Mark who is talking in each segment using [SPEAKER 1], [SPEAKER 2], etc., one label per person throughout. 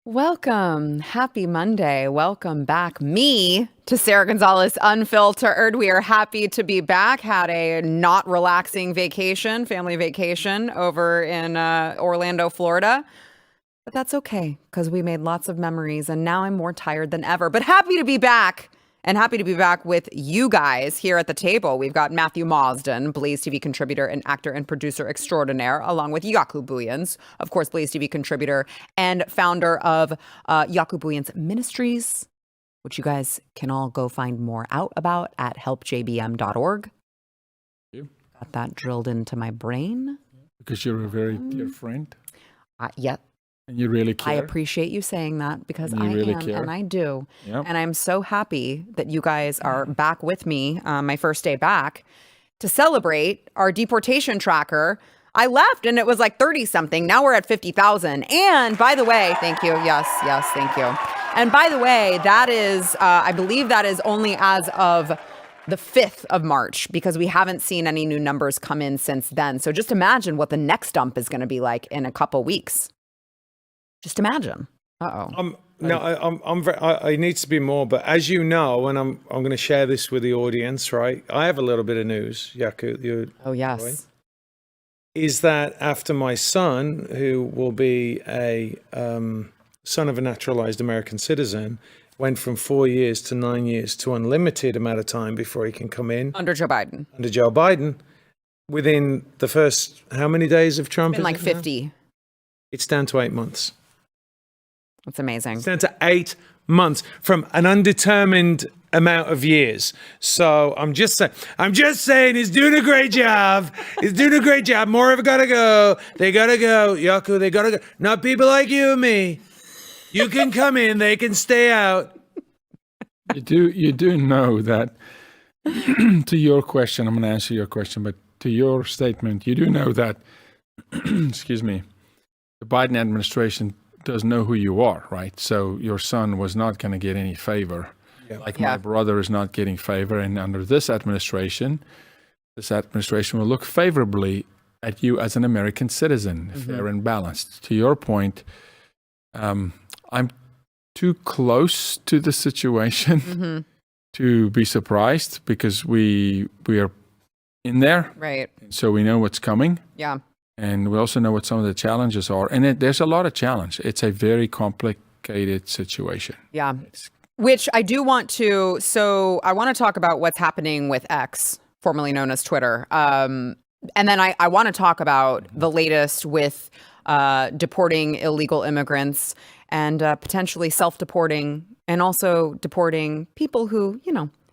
[SPEAKER 1] Welcome. Happy Monday. Welcome back me to Sara Gonzales Unfiltered. We are happy to be back. Had a not relaxing vacation, family vacation over in Orlando, Florida. But that's okay because we made lots of memories and now I'm more tired than ever. But happy to be back and happy to be back with you guys here at the table. We've got Matthew Marsden, Blaze TV contributor and actor and producer extraordinaire, along with Jaco Booyens, of course, Blaze TV contributor and founder of Jaco Booyens Ministries, which you guys can all go find more out about at helpjbm.org. Got that drilled into my brain.
[SPEAKER 2] Because you're a very dear friend.
[SPEAKER 1] Yep.
[SPEAKER 2] And you really care.
[SPEAKER 1] I appreciate you saying that because I
[SPEAKER 2] really
[SPEAKER 1] am,
[SPEAKER 2] care.
[SPEAKER 1] and I do.
[SPEAKER 2] Yep.
[SPEAKER 1] And I'm so happy that you guys are back with me, my first day back, to celebrate our deportation tracker. I left and it was like 30-something. Now we're at 50,000. And by the way, thank you. Yes, thank you. And by the way, that is, I believe that is only as of the 5th of March because we haven't seen any new numbers come in since then. So just imagine what the next dump is going to be like in a couple weeks. Just imagine.
[SPEAKER 3] No, I need to be more, but as you know, and I'm going to share this with the audience, right? I have a little bit of news, Jaco.
[SPEAKER 1] Oh, yes.
[SPEAKER 3] Right? Is that after my son, who will be a son of a naturalized American citizen, went from 4 years to 9 years to unlimited amount of time before he can come in.
[SPEAKER 1] Under Joe Biden.
[SPEAKER 3] Under Joe Biden. Within the first, how many days of Trump?
[SPEAKER 1] It's been like 50.
[SPEAKER 3] It's down to 8 months.
[SPEAKER 1] That's amazing.
[SPEAKER 3] It's down to 8 months from an undetermined amount of years. So I'm just saying he's doing a great job. He's doing a great job. More have got to go. They got to go. Jaco, they got to go. Not people like you and me. You can come in. They can stay out.
[SPEAKER 2] You do know that to your question, I'm going to answer your question, but to your statement, you do know that, excuse me, the Biden administration does know who you are, right? So your son was not going to get any favor. Yeah. My brother is not getting favor. And under this administration will look favorably at you as an American citizen, fair and balanced. To your point, I'm too close to the situation to be surprised because we are in there.
[SPEAKER 1] Right.
[SPEAKER 2] So we know what's coming.
[SPEAKER 1] Yeah.
[SPEAKER 2] And we also know what some of the challenges are. And there's a lot of challenge. It's a very complicated situation.
[SPEAKER 1] Yeah. Which I do want to, so I want to talk about what's happening with X, formerly known as Twitter. And then I want to talk about the latest with deporting illegal immigrants and potentially self-deporting and also deporting people who,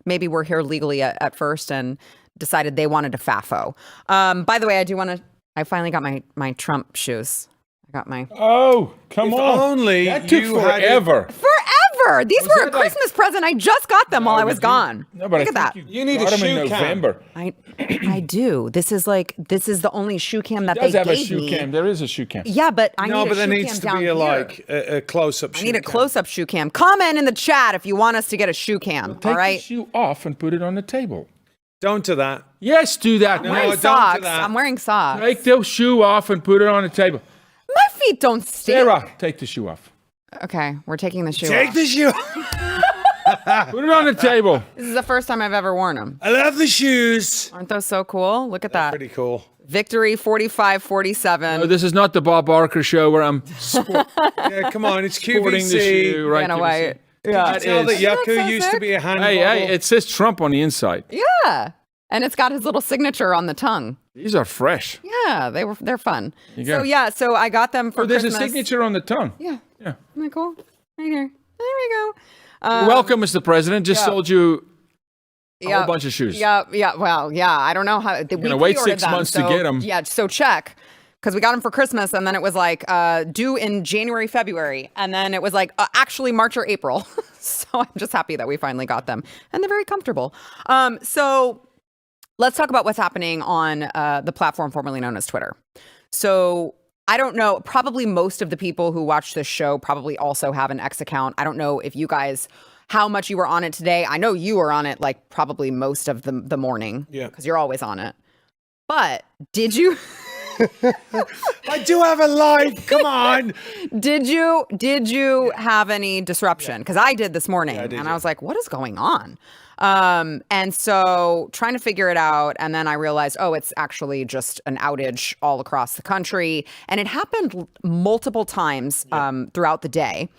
[SPEAKER 1] maybe were here legally at first and decided they wanted to FAFO. By the way, I finally got my Trump shoes. I got my...
[SPEAKER 2] Oh, come on.
[SPEAKER 3] Only
[SPEAKER 2] that took forever.
[SPEAKER 1] Forever. These were a Christmas present. I just got them while I was gone.
[SPEAKER 2] No, but
[SPEAKER 1] look at that.
[SPEAKER 3] You need a shoe cam.
[SPEAKER 1] I do. This is the only shoe cam that they gave me.
[SPEAKER 2] Does have a shoe cam. There is a shoe cam.
[SPEAKER 1] Yeah, but I need a shoe cam.
[SPEAKER 3] No, but there needs to be a close-up shoe cam.
[SPEAKER 1] I need a close-up shoe cam. Comment in the chat if you want us to get a shoe cam.
[SPEAKER 2] Well, take the shoe off and put it on the table.
[SPEAKER 3] Don't do that.
[SPEAKER 2] Yes, do that.
[SPEAKER 1] I'm wearing socks. I'm wearing socks.
[SPEAKER 2] Take the shoe off and put it on the table.
[SPEAKER 1] My feet don't stink.
[SPEAKER 2] Sarah, take the shoe off.
[SPEAKER 1] Okay, we're taking the shoe off.
[SPEAKER 3] Take the shoe off.
[SPEAKER 2] Put it on the table.
[SPEAKER 1] This is the first time I've ever worn them.
[SPEAKER 3] I love the shoes.
[SPEAKER 1] Aren't those so cool? Look at that.
[SPEAKER 3] Pretty cool.
[SPEAKER 1] Victory 45-47.
[SPEAKER 2] No, this is not the Bob Barker show where I'm
[SPEAKER 3] Yeah, come on. It's QVC.
[SPEAKER 2] sporting the shoe. Right,
[SPEAKER 1] white.
[SPEAKER 3] Yeah, Did you tell that Jaco used to be a handball?
[SPEAKER 2] Hey, it says Trump on the inside.
[SPEAKER 1] Yeah. And it's got his little signature on the tongue.
[SPEAKER 2] These are fresh.
[SPEAKER 1] Yeah, they're fun. So I got them for
[SPEAKER 2] There's
[SPEAKER 1] Christmas.
[SPEAKER 2] a signature on the tongue.
[SPEAKER 1] Yeah. Isn't that cool? Right here. There we go.
[SPEAKER 2] You're welcome, Mr. President. Just sold you a whole bunch of shoes.
[SPEAKER 1] Yeah. Well, yeah. I don't know how.
[SPEAKER 2] You're going to wait 6 months to get them.
[SPEAKER 1] Yeah, so check. Because we got them for Christmas, and then it was like due in January, February. And then it was like actually March or April. So I'm just happy that we finally got them. And they're very comfortable. So let's talk about what's happening on the platform formerly known as Twitter. So I don't know. Probably most of the people who watch this show probably also have an X account. I don't know if you guys, how much you were on it today. I know you were on it like probably most of the morning.
[SPEAKER 3] Yeah.
[SPEAKER 1] Because you're always on it. But did you...
[SPEAKER 3] I do have a life. Come on.
[SPEAKER 1] Did you have any disruption? Because I did this morning, and I was like, "What is going on?" And so trying to figure it out, and then I realized, oh, it's actually just an outage all across the country, and it happened multiple times throughout the day.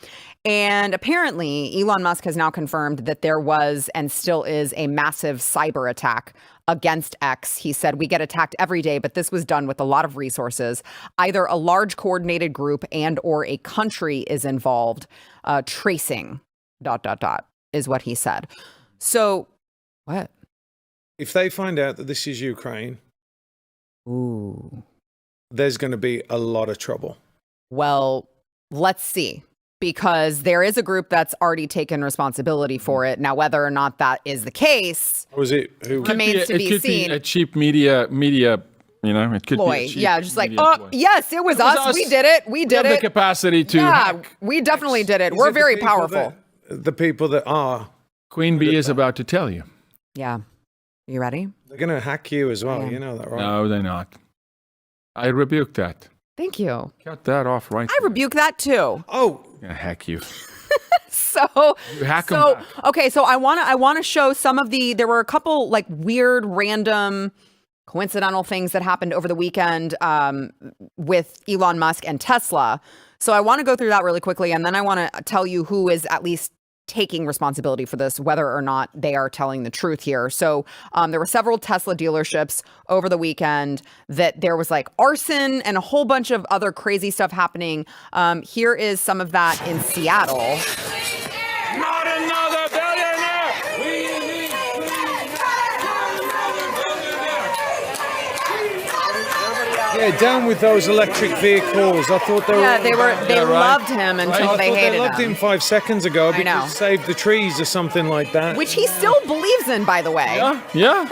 [SPEAKER 1] And apparently, Elon Musk has now confirmed that there was and still is a massive cyber attack against X. He said, we get attacked every day, but this was done with a lot of resources. Either a large coordinated group and or a country is involved. Tracing, ... is what he said. So, what?
[SPEAKER 3] If they find out that this is Ukraine,
[SPEAKER 1] Ooh.
[SPEAKER 3] there's going to be a lot of trouble.
[SPEAKER 1] Well, let's see. Because there is a group that's already taken responsibility for it. Now, whether or not that is the case
[SPEAKER 3] Was it who?
[SPEAKER 1] remains to be seen.
[SPEAKER 2] A cheap media, you know, it could
[SPEAKER 1] ploy.
[SPEAKER 2] be a cheap
[SPEAKER 1] Yeah, just like,
[SPEAKER 2] media
[SPEAKER 1] oh,
[SPEAKER 2] ploy.
[SPEAKER 1] yes, it was us. We did it. We
[SPEAKER 2] We
[SPEAKER 1] did
[SPEAKER 2] have
[SPEAKER 1] it.
[SPEAKER 2] the capacity to
[SPEAKER 1] Yeah,
[SPEAKER 2] hack.
[SPEAKER 1] we definitely did it.
[SPEAKER 3] Is
[SPEAKER 1] We're
[SPEAKER 3] it the
[SPEAKER 1] very
[SPEAKER 3] people
[SPEAKER 1] powerful.
[SPEAKER 3] The people that are,
[SPEAKER 2] Queen Bee is about to tell you.
[SPEAKER 1] Yeah. You ready?
[SPEAKER 3] they're going to hack you as well.
[SPEAKER 1] Yeah.
[SPEAKER 3] You know that, right?
[SPEAKER 2] No, they're not. I rebuke that.
[SPEAKER 1] Thank you.
[SPEAKER 2] Cut that off right
[SPEAKER 1] I rebuke that too.
[SPEAKER 3] Oh,
[SPEAKER 2] there. Gonna hack you.
[SPEAKER 1] So,
[SPEAKER 2] You hack 'em back.
[SPEAKER 1] okay, so I want to show some of there were a couple like weird, random, coincidental things that happened over the weekend with Elon Musk and Tesla. So I want to go through that really quickly, and then I want to tell you who is at least taking responsibility for this, whether or not they are telling the truth here. So there were several Tesla dealerships over the weekend that there was like arson and a whole bunch of other crazy stuff happening. Here is some of that in Seattle.
[SPEAKER 2] Not another billionaire.
[SPEAKER 3] yeah, down with those electric vehicles. I thought they were.
[SPEAKER 1] Yeah, they
[SPEAKER 2] right.
[SPEAKER 1] loved him until
[SPEAKER 3] I
[SPEAKER 1] they
[SPEAKER 3] thought
[SPEAKER 1] hated
[SPEAKER 3] they loved him 5 seconds ago
[SPEAKER 1] I know.
[SPEAKER 3] because save the trees or something like that.
[SPEAKER 1] Which he still believes in, by the way.
[SPEAKER 2] Yeah.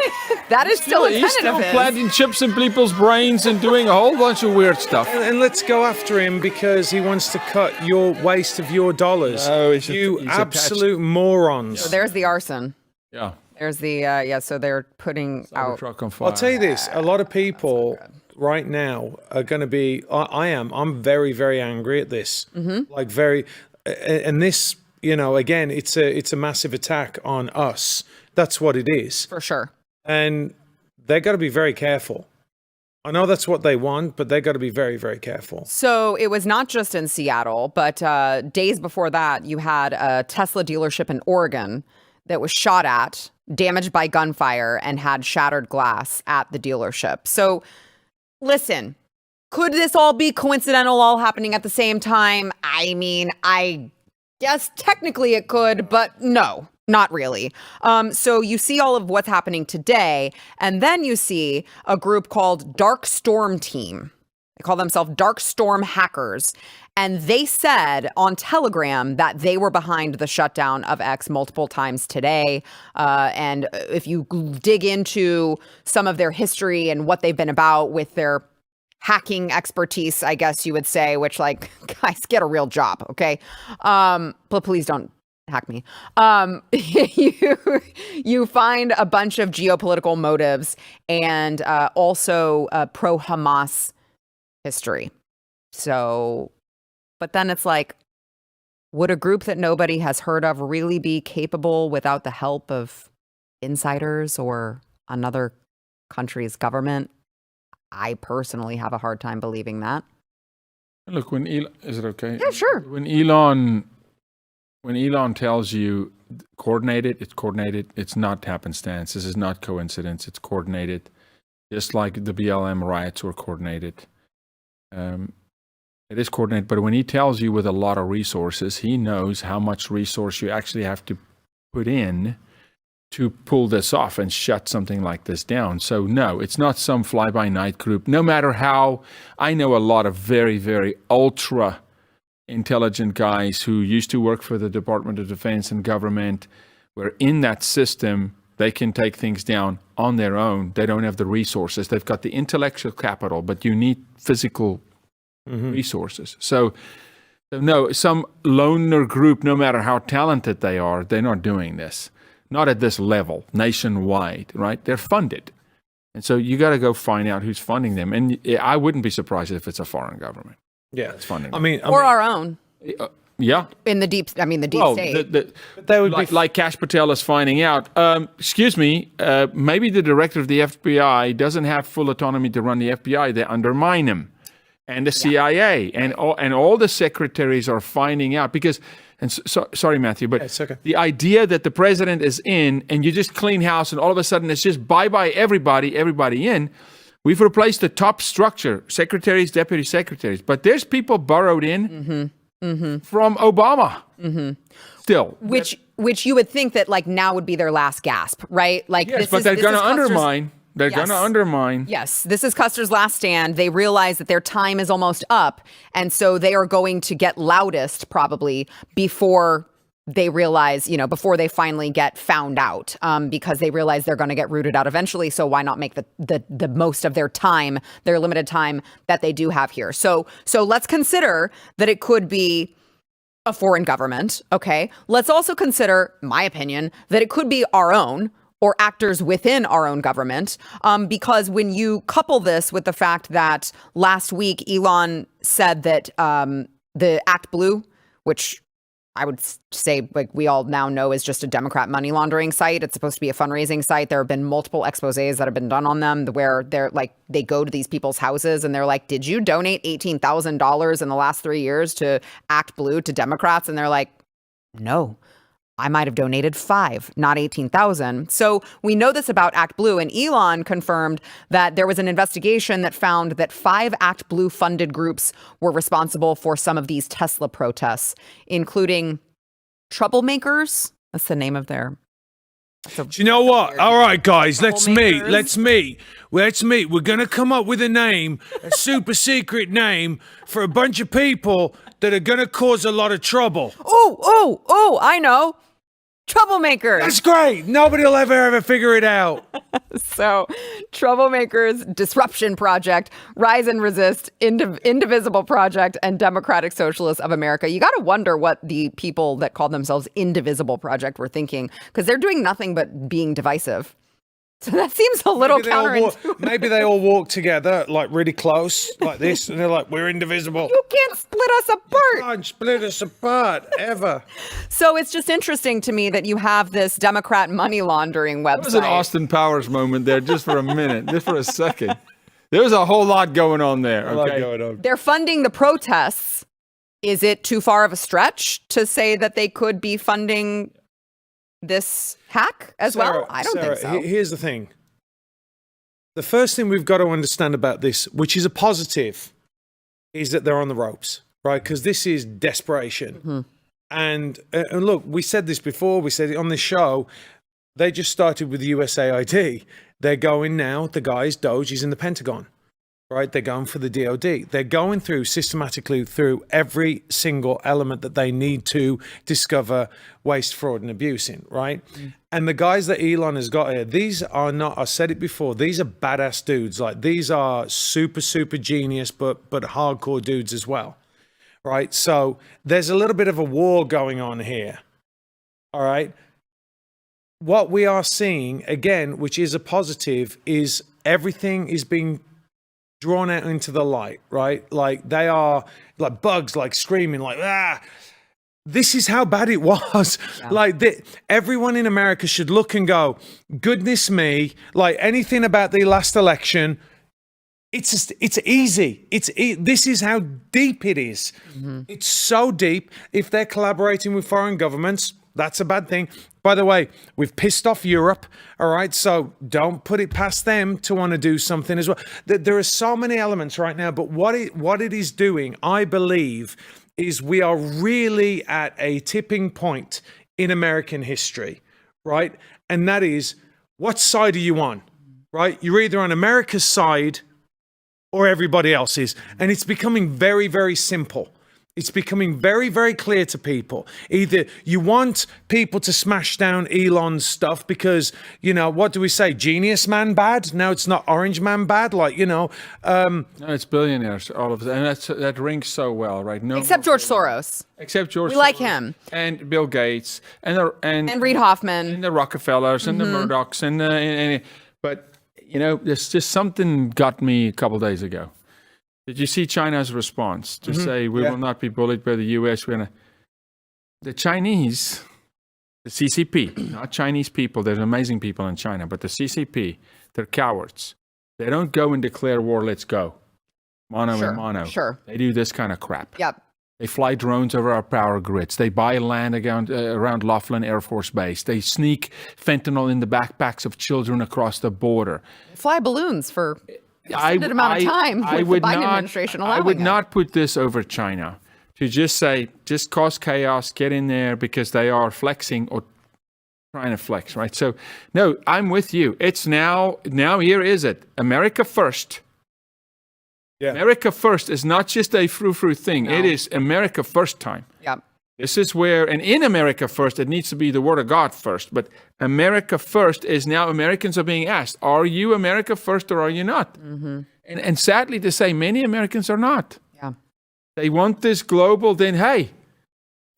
[SPEAKER 1] That is still a
[SPEAKER 2] He's
[SPEAKER 1] tenet
[SPEAKER 2] still
[SPEAKER 1] of his.
[SPEAKER 2] planting chips in people's brains and doing a whole bunch of weird stuff.
[SPEAKER 3] And let's go after him because he wants to cut your waste of your dollars.
[SPEAKER 2] No, he's
[SPEAKER 3] you
[SPEAKER 2] attached.
[SPEAKER 3] absolute morons.
[SPEAKER 1] So there's the arson.
[SPEAKER 2] Yeah.
[SPEAKER 1] There's the, so they're putting out.
[SPEAKER 2] Truck on fire.
[SPEAKER 3] I'll tell you this, a lot of people right now are going to be, I'm very, very angry at this. Like very, and this, you know, again, it's a massive attack on us. That's what it is.
[SPEAKER 1] For sure.
[SPEAKER 3] And they got to be very careful. I know that's what they want, but they got to be very, very careful.
[SPEAKER 1] So it was not just in Seattle, but days before that, you had a Tesla dealership in Oregon that was shot at, damaged by gunfire, and had shattered glass at the dealership. So listen, could this all be coincidental, all happening at the same time? I mean, I guess technically it could, but no. Not really. So you see all of what's happening today, and then you see a group called Dark Storm Team. They call themselves Dark Storm Hackers. And they said on Telegram that they were behind the shutdown of X multiple times today. And if you dig into some of their history and what they've been about with their hacking expertise, I guess you would say, which like, guys, get a real job, okay? But please don't hack me. You find a bunch of geopolitical motives and also pro-Hamas history. So, but then it's like, would a group that nobody has heard of really be capable without the help of insiders or another country's government? I personally have a hard time believing that.
[SPEAKER 2] Look, when Elon, is it okay?
[SPEAKER 1] Yeah, sure.
[SPEAKER 2] When Elon tells you coordinated, it's coordinated. It's not happenstance. This is not coincidence. It's coordinated. Just like the BLM riots were coordinated. It is coordinated, but when he tells you with a lot of resources, he knows how much resource you actually have to put in to pull this off and shut something like this down. So no, it's not some fly-by-night group. No matter how, I know a lot of very, very ultra intelligent guys who used to work for the Department of Defense and government, where in that system, they can take things down on their own. They don't have the resources. They've got the intellectual capital, but you need physical resources. So no, some loner group, no matter how talented they are, they're not doing this. Not at this level, nationwide, right? They're funded. And so you got to go find out who's funding them. And I wouldn't be surprised if it's a foreign government.
[SPEAKER 3] Yeah,
[SPEAKER 2] that's funding.
[SPEAKER 1] Or our own.
[SPEAKER 2] Yeah.
[SPEAKER 1] In the deep, the deep state.
[SPEAKER 2] They would like Cash Patel is finding out. Excuse me, maybe the director of the FBI doesn't have full autonomy to run the FBI. They undermine him. And the CIA and all the secretaries are finding out because. And sorry, Matthew, but
[SPEAKER 3] it's okay.
[SPEAKER 2] The idea that the president is in and you just clean house and all of a sudden it's just bye-bye everybody in. We've replaced the top structure, secretaries, deputy secretaries. But there's people borrowed in from Obama still.
[SPEAKER 1] Which you would think that like now would be their last gasp, right? Like
[SPEAKER 2] yes, but they're going to undermine. They're going to undermine.
[SPEAKER 1] Yes, this is Custer's last stand. They realize that their time is almost up. And so they are going to get loudest probably before they realize, before they finally get found out, because they realize they're going to get rooted out eventually. So why not make the most of their time, their limited time that they do have here? So let's consider that it could be a foreign government. Okay. Let's also consider, my opinion, that it could be our own or actors within our own government, because when you couple this with the fact that last week Elon said that the Act Blue, which I would say, like we all now know, is just a Democrat money laundering site. It's supposed to be a fundraising site. There have been multiple exposés that have been done on them where they go to these people's houses and they're like, did you donate $18,000 in the last 3 years to Act Blue to Democrats? And they're like, no. I might have donated 5, not 18,000. So we know this about Act Blue, and Elon confirmed that there was an investigation that found that 5 Act Blue funded groups were responsible for some of these Tesla protests, including Troublemakers. That's the name of their.
[SPEAKER 3] Do you know what? All right, guys, let's meet. We're going to come up with a name, a super secret name for a bunch of people that are going to cause a lot of trouble.
[SPEAKER 1] Oh, I know. Troublemakers.
[SPEAKER 3] That's great. Nobody will ever figure it out.
[SPEAKER 1] So, Troublemakers, Disruption Project, Rise and Resist, Indivisible Project, and Democratic Socialists of America. You got to wonder what the people that call themselves Indivisible Project were thinking, because they're doing nothing but being divisive. So that seems a little counterintuitive.
[SPEAKER 3] Maybe they all walk together, like really close, like this, and they're like, we're indivisible.
[SPEAKER 1] You can't split us apart.
[SPEAKER 3] You can't split us apart, ever.
[SPEAKER 1] So it's just interesting to me that you have this Democrat money laundering website.
[SPEAKER 2] There was an Austin Powers moment there just for a minute, just for a second. There was a whole lot going on there. Okay?
[SPEAKER 1] They're funding the protests. Is it too far of a stretch to say that they could be funding this hack as well? I don't think so.
[SPEAKER 3] Here's the thing. The first thing we've got to understand about this, which is a positive, is that they're on the ropes, right? Because this is desperation. And look, we said this before. We said it on this show. They just started with the USAID. They're going now. The guy's Doge is in the Pentagon, right? They're going for the DOD. They're going through systematically through every single element that they need to discover waste, fraud, and abuse in, right? And the guys that Elon has got here, these are not, I said it before, these are badass dudes. Like, these are super, super genius, but hardcore dudes as well, right? So there's a little bit of a war going on here, all right? What we are seeing, again, which is a positive, is everything is being drawn out into the light, right? Like, they are like bugs, like screaming, like, this is how bad it was. Yeah. Like, everyone in America should look and go, goodness me, like anything about the last election, it's easy. This is how deep it is. It's so deep. If they're collaborating with foreign governments, that's a bad thing. By the way, we've pissed off Europe, all right? So don't put it past them to want to do something as well. There are so many elements right now, but what it is doing, I believe, is we are really at a tipping point in American history, right? And that is, what side are you on, right? You're either on America's side or everybody else's. And it's becoming very, very simple. It's becoming very, very clear to people. Either you want people to smash down Elon's stuff because, what do we say? Genius man bad? No, it's not orange man bad.
[SPEAKER 2] No, it's billionaires, all of them. And that rings so well, right? No,
[SPEAKER 1] Except George Soros.
[SPEAKER 2] Except George
[SPEAKER 1] We
[SPEAKER 2] Soros.
[SPEAKER 1] like him.
[SPEAKER 2] And Bill Gates. And
[SPEAKER 1] Reid Hoffman.
[SPEAKER 2] And the Rockefellers and the Murdochs. But, there's just something got me a couple days ago. Did you see China's response to say we will not be bullied by the U.S.? The Chinese, the CCP, not Chinese people. There's amazing people in China, but the CCP, they're cowards. They don't go and declare war. Let's go, mano a mano.
[SPEAKER 1] Sure.
[SPEAKER 2] They do this kind of crap.
[SPEAKER 1] Yep.
[SPEAKER 2] They fly drones over our power grids. They buy land around Laughlin Air Force Base. They sneak fentanyl in the backpacks of children across the border.
[SPEAKER 1] Fly balloons for extended amount of time with the Biden administration allowing
[SPEAKER 2] I would
[SPEAKER 1] it.
[SPEAKER 2] not put this over China to just say, just cause chaos, get in there because they are flexing or trying to flex, right? So, no, I'm with you. It's now here is it. America first. Yeah. America first is not just a frou-frou thing. No. It is America first time.
[SPEAKER 1] Yep.
[SPEAKER 2] This is where, and in America first, it needs to be the word of God first. But America first is now Americans are being asked, are you America first or are you not? Mm-hmm. And sadly to say, many Americans are not.
[SPEAKER 1] Yeah.
[SPEAKER 2] They want this global, then hey,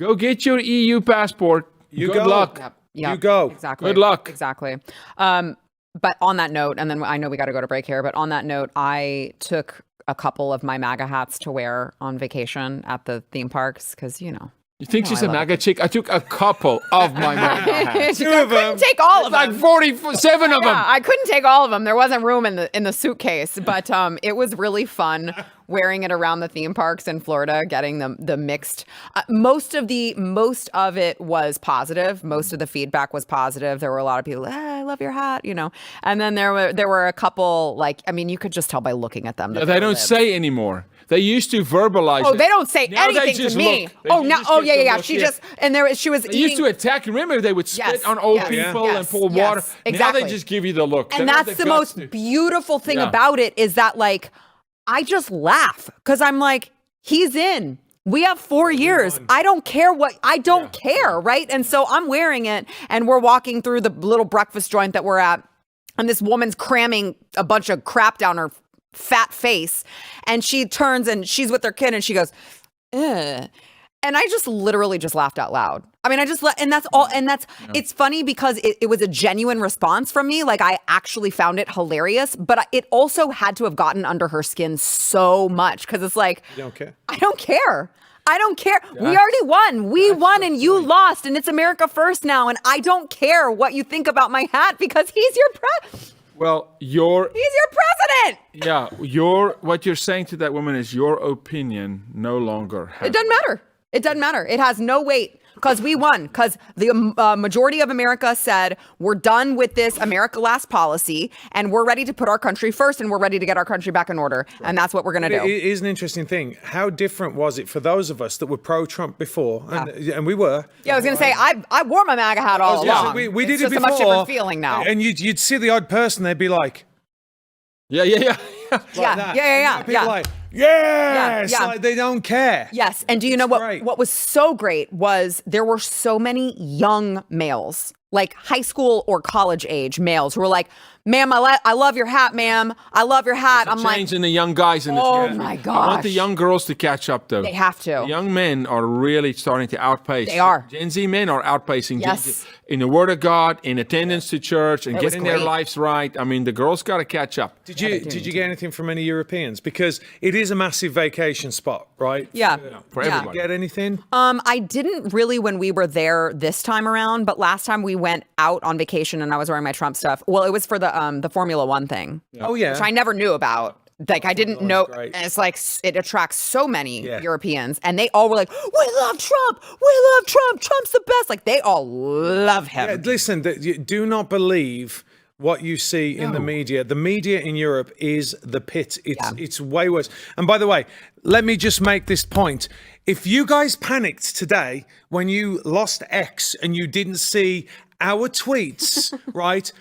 [SPEAKER 2] go get your EU passport. Good luck.
[SPEAKER 1] Yep.
[SPEAKER 3] You go.
[SPEAKER 1] Exactly.
[SPEAKER 2] Good luck.
[SPEAKER 1] Exactly. But on that note, and then I know we got to go to break here, but on that note, I took a couple of my MAGA hats to wear on vacation at the theme parks because,
[SPEAKER 2] You think she's a MAGA chick? I took a couple of my MAGA hats.
[SPEAKER 1] I couldn't take all of them.
[SPEAKER 2] Like 47 of them.
[SPEAKER 1] I couldn't take all of them. There wasn't room in the suitcase. But it was really fun wearing it around the theme parks in Florida, getting the mixed. Most of it was positive. Most of the feedback was positive. There were a lot of people, I love your hat, And then there were a couple, you could just tell by looking at them.
[SPEAKER 2] They don't say anymore. They used to verbalize.
[SPEAKER 1] Oh, they don't say anything to me. She was
[SPEAKER 2] They used to attack. Remember, they would spit on old people and pour water.
[SPEAKER 1] Exactly.
[SPEAKER 2] Now they just give you the look.
[SPEAKER 1] And that's the most beautiful thing about it is that, I just laugh because I'm like, he's in. We have 4 years. I don't care care, right? And so I'm wearing it and we're walking through the little breakfast joint that we're at. And this woman's cramming a bunch of crap down her fat face, and she turns and she's with her kid and she goes, ugh. And I just literally just laughed out loud. It's funny because it was a genuine response from me. I actually found it hilarious, but it also had to have gotten under her skin so much because it's like,
[SPEAKER 3] you don't care.
[SPEAKER 1] I don't care. We already won. We won and you lost, and it's America first now. And I don't care what you think about my hat because he's your president.
[SPEAKER 2] Well,
[SPEAKER 1] he's your president.
[SPEAKER 2] Yeah, what you're saying to that woman is your opinion no longer has.
[SPEAKER 1] It doesn't matter. It doesn't matter. It has no weight because we won. Because the majority of America said we're done with this America last policy and we're ready to put our country first and we're ready to get our country back in order. Right. And that's what we're going to do.
[SPEAKER 3] It is an interesting thing. How different was it for those of us that were pro-Trump before? And we were.
[SPEAKER 1] Yeah, I was going to say, I wore my MAGA hat all along.
[SPEAKER 3] We did
[SPEAKER 1] it before. It's just a much different feeling now.
[SPEAKER 3] And you'd see the odd person, they'd be like,
[SPEAKER 2] Yeah.
[SPEAKER 3] People like, yes, like they don't care.
[SPEAKER 1] Yes, and do you know what was so great was there were so many young males, like high school or college age males who were like, ma'am, I love your hat, ma'am. I love your hat. I'm like,
[SPEAKER 2] changing the young guys in this.
[SPEAKER 1] Oh my gosh.
[SPEAKER 2] I want the young girls to catch up though.
[SPEAKER 1] They have to.
[SPEAKER 2] The young men are really starting to outpace.
[SPEAKER 1] They are.
[SPEAKER 2] Gen Z men are outpacing
[SPEAKER 1] Yes.
[SPEAKER 2] Gen Z in the Word of God, in attendance to church, and getting their
[SPEAKER 1] great.
[SPEAKER 2] lives right. I mean, the girls got to catch up.
[SPEAKER 3] Did you get anything from any Europeans? Because it is a massive vacation spot, right?
[SPEAKER 1] Yeah.
[SPEAKER 2] For everybody.
[SPEAKER 3] Get anything?
[SPEAKER 1] I didn't really when we were there this time around, but last time we went out on vacation and I was wearing my Trump stuff. Well, it was for the Formula One thing.
[SPEAKER 3] Yeah. Oh yeah.
[SPEAKER 1] Which I never knew about. I didn't know. And it's like it attracts so many Europeans, and they all were like, "We love Trump. We love Trump. Trump's the best." They all love him.
[SPEAKER 3] Yeah, listen, do not believe what you see in the media. The media in Europe is the pit. It's way worse. And by the way, let me just make this point. If you guys panicked today when you lost X and you didn't see our tweets, right?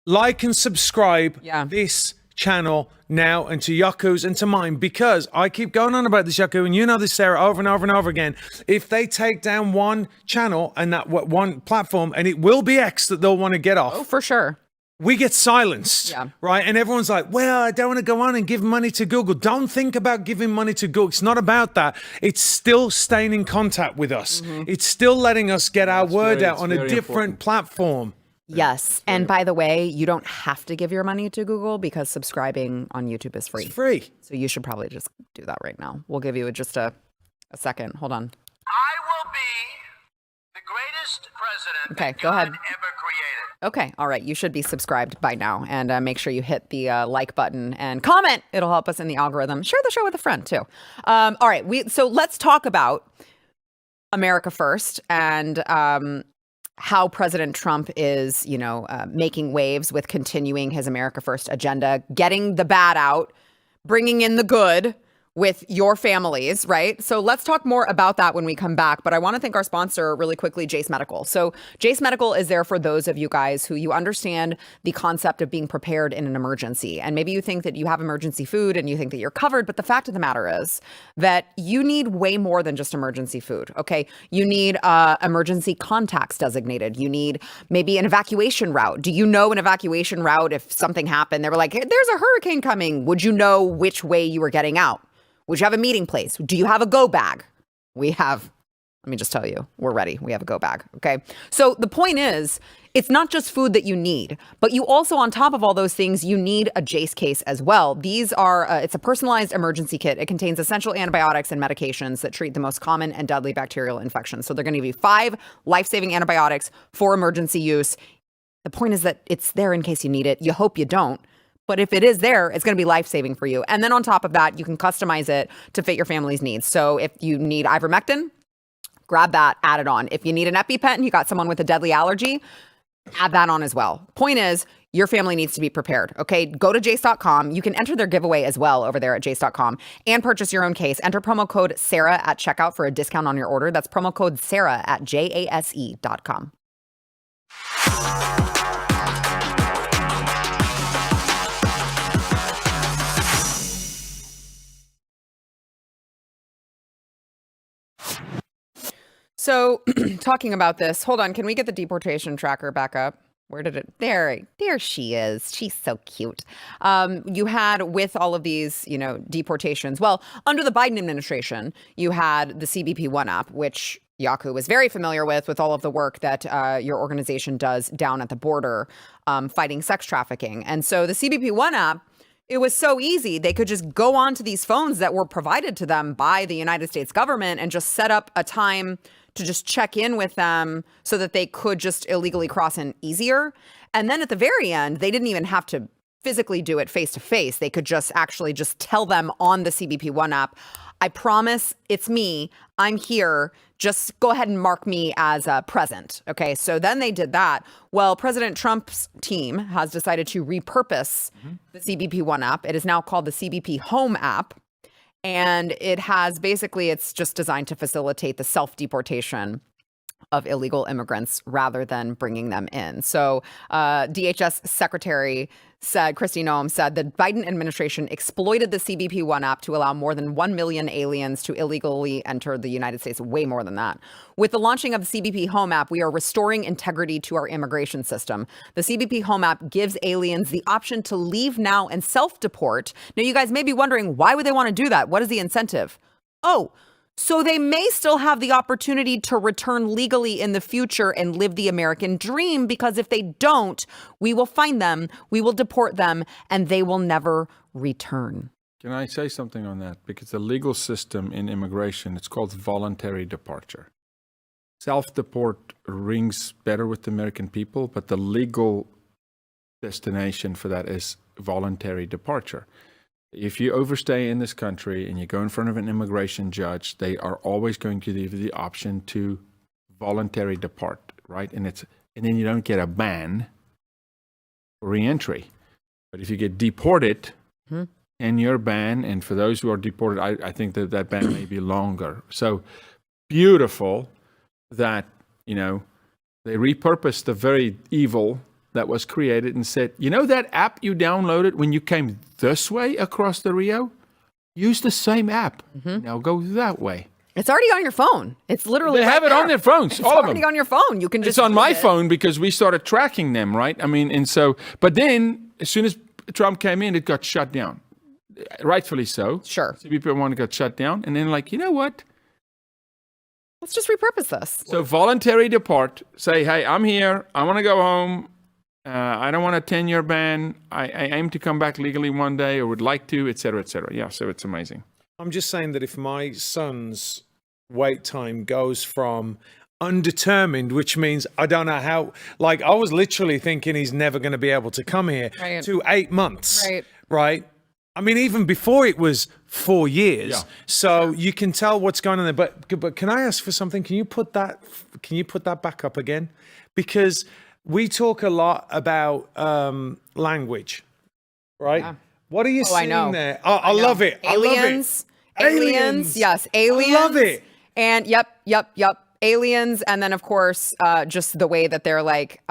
[SPEAKER 3] Like and subscribe this channel now, and to Jaco's and to mine, because I keep going on about this, Jaco, and you know this, Sarah, over and over and over again. If they take down one channel and that one platform, and it will be X that they'll want to get off.
[SPEAKER 1] Oh, for sure.
[SPEAKER 3] We get silenced, right? And everyone's like, well, I don't want to go on and give money to Google. Don't think about giving money to Google. It's not about that. It's still staying in contact with us. It's still letting us get our word out on a different platform.
[SPEAKER 1] Yes. And by the way, you don't have to give your money to Google because subscribing on YouTube is free.
[SPEAKER 3] It's free.
[SPEAKER 1] So you should probably just do that right now. We'll give you just a second. Hold on.
[SPEAKER 4] I will be the greatest president
[SPEAKER 1] Okay,
[SPEAKER 4] that
[SPEAKER 1] go ahead.
[SPEAKER 4] God ever created.
[SPEAKER 1] Okay. All right. You should be subscribed by now. And make sure you hit the like button and comment. It'll help us in the algorithm. Share the show with a friend, too. All right. So let's talk about America first and how President Trump is, making waves with continuing his America First agenda, getting the bad out, bringing in the good with your families, right? So let's talk more about that when we come back. But I want to thank our sponsor really quickly, Jase Medical. So Jase Medical is there for those of you guys who you understand the concept of being prepared in an emergency. And maybe you think that you have emergency food and you think that you're covered. But the fact of the matter is that you need way more than just emergency food, okay? You need emergency contacts designated. You need maybe an evacuation route. Do you know an evacuation route if something happened? They were like, hey, there's a hurricane coming. Would you know which way you were getting out? Would you have a meeting place? Do you have a go bag? We have, let me just tell you, we're ready. We have a go bag. Okay. So the point is, it's not just food that you need, but you also, on top of all those things, you need a Jase case as well. These are, it's a personalized emergency kit. It contains essential antibiotics and medications that treat the most common and deadly bacterial infections. So they're going to give you 5 life-saving antibiotics for emergency use. The point is that it's there in case you need it. You hope you don't. But if it is there, it's going to be life-saving for you. And then on top of that, you can customize it to fit your family's needs. So if you need ivermectin, grab that, add it on. If you need an EpiPen, you got someone with a deadly allergy, add that on as well. Point is, your family needs to be prepared, okay? Go to jase.com. You can enter their giveaway as well over there at jase.com and purchase your own case. Enter promo code Sarah at checkout for a discount on your order. That's promo code Sarah at jase.com. So talking about this, hold on. Can we get the deportation tracker back up? Where did it? There she is. She's so cute. You had with all of these, deportations. Well, under the Biden administration, you had the CBP One app, which Jaco was very familiar with all of the work that your organization does down at the border, fighting sex trafficking. And so the CBP One app, it was so easy. They could just go onto these phones that were provided to them by the United States government and just set up a time to just check in with them so that they could just illegally cross in easier. And then at the very end, they didn't even have to physically do it face to face. They could just actually just tell them on the CBP One app, I promise it's me. I'm here. Just go ahead and mark me as present. Okay, so then they did that. Well, President Trump's team has decided to repurpose the CBP One app. It is now called the CBP Home app. And it has basically, it's just designed to facilitate the self-deportation of illegal immigrants rather than bringing them in. So DHS Secretary Kristi Noem said the Biden administration exploited the CBP One app to allow more than 1 million aliens to illegally enter the United States, way more than that. With the launching of the CBP Home app, we are restoring integrity to our immigration system. The CBP Home app gives aliens the option to leave now and self-deport. Now, you guys may be wondering, why would they want to do that? What is the incentive? Oh, so they may still have the opportunity to return legally in the future and live the American dream, because if they don't, we will find them, we will deport them, and they will never return.
[SPEAKER 2] Can I say something on that? Because the legal system in immigration, it's called voluntary departure. Self-deport rings better with the American people, but the legal destination for that is voluntary departure. If you overstay in this country and you go in front of an immigration judge, they are always going to give you the option to voluntary depart, right? And then you don't get a ban for re-entry. But if you get deported, 10-year ban, and for those who are deported, I think that ban may be longer. So beautiful that, they repurposed the very evil that was created and said, you know that app you downloaded when you came this way across the Rio? Use the same app. Now go that way.
[SPEAKER 1] It's already on your phone. It's literally
[SPEAKER 2] They have it on their phones,
[SPEAKER 1] It's
[SPEAKER 2] all of
[SPEAKER 1] already
[SPEAKER 2] them.
[SPEAKER 1] on your phone. You can just
[SPEAKER 2] It's on
[SPEAKER 1] use
[SPEAKER 2] my
[SPEAKER 1] it.
[SPEAKER 2] phone because we started tracking them, right? I mean, and so, but then as soon as Trump came in, it got shut down. Rightfully so.
[SPEAKER 1] Sure.
[SPEAKER 2] CBP one got shut down. And then like, you know what?
[SPEAKER 1] Let's just repurpose this.
[SPEAKER 2] So voluntary depart, say, hey, I'm here. I want to go home. I don't want a 10-year ban. I aim to come back legally one day or would like to, et cetera, et cetera. Yeah, so it's amazing.
[SPEAKER 3] I'm just saying that if my son's wait time goes from undetermined, which means I don't know how, like I was literally thinking he's never going to be able to come here,
[SPEAKER 1] Right.
[SPEAKER 3] to 8 months,
[SPEAKER 1] Right.
[SPEAKER 3] right? I mean, even before it was 4 years.
[SPEAKER 2] Yeah.
[SPEAKER 3] So you can tell what's going on there. But can I ask for something? Can you put that back up again? Because we talk a lot about language, right?
[SPEAKER 1] Yeah.
[SPEAKER 3] What are you
[SPEAKER 1] I know.
[SPEAKER 3] seeing there? I love it.
[SPEAKER 1] Aliens.
[SPEAKER 3] I love it.
[SPEAKER 1] Aliens. Yes. Aliens.
[SPEAKER 3] I love it.
[SPEAKER 1] And yep. Aliens. And then, of course, just the way that they're like,